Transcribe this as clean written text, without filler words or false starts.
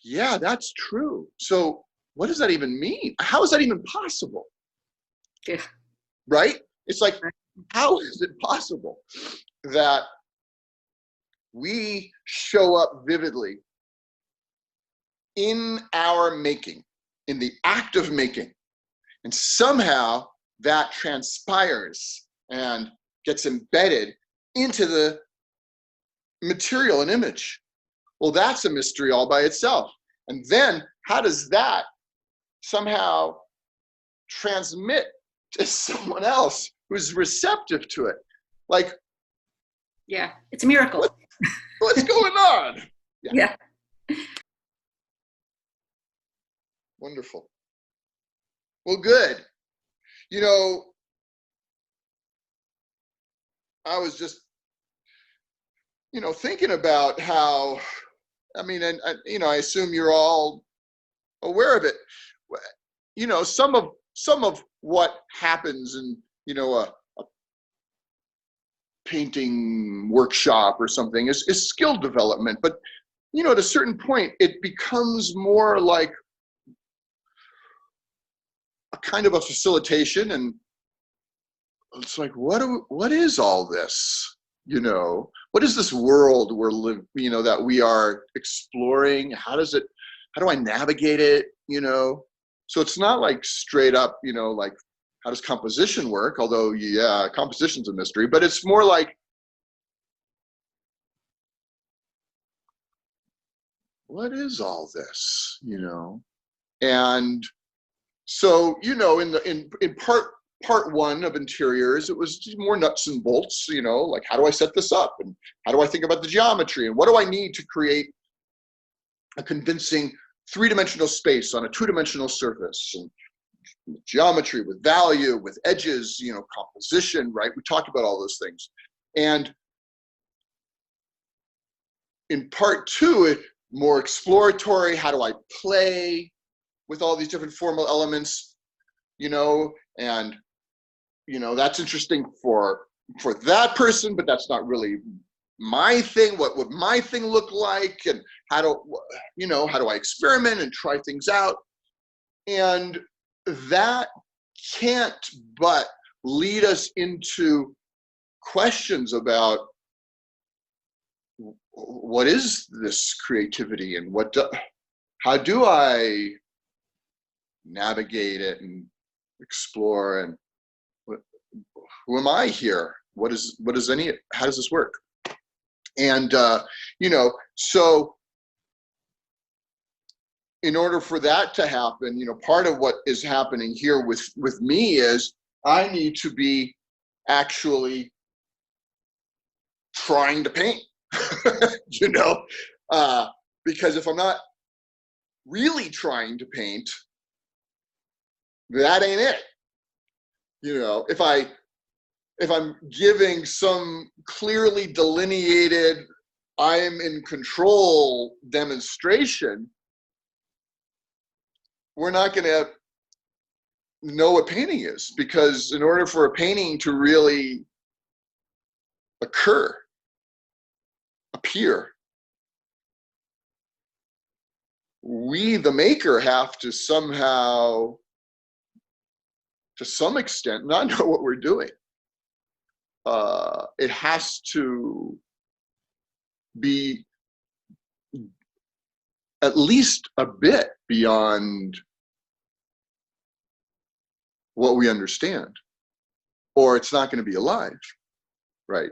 yeah, that's true. So what does that even mean? How is that even possible? Yeah. Right? It's like, how is it possible that we show up vividly in our making, in the act of making, and somehow that transpires and gets embedded into the material and image? Well, that's a mystery all by itself. And then how does that somehow transmit to someone else who's receptive to it? Like, Yeah, it's a miracle. what's going on? Yeah. Yeah. Wonderful. Well, good. You know, I was just, thinking about how, I mean, and I assume you're all aware of it. Some of what happens in, a painting workshop or something is skill development. But, at a certain point, it becomes more like a kind of a facilitation. And it's like, what is all this? What is this world we're living, that we are exploring? How do I navigate it? So it's not like straight up, like, how does composition work? Although, yeah, composition's a mystery, but it's more like, what is all this? And so, in part one of interiors, it was more nuts and bolts, like, how do I set this up? And how do I think about the geometry? And what do I need to create a convincing three-dimensional space on a two-dimensional surface? And geometry with value, with edges, composition, right? We talked about all those things. And in part two, more exploratory, how do I play with all these different formal elements, and that's interesting for that person, but that's not really my thing. What would my thing look like? And how do I experiment and try things out? And that can't but lead us into questions about what is this creativity, and how do I navigate it and explore, and who am I here? How does this work? And so in order for that to happen, part of what is happening here with me is I need to be actually trying to paint, because if I'm not really trying to paint, that ain't it. If I'm giving some clearly delineated, I'm in control demonstration, we're not going to know what painting is, because in order for a painting to really appear, we, the maker, have to somehow, to some extent, not know what we're doing. It has to be at least a bit beyond what we understand, or it's not going to be alive, right?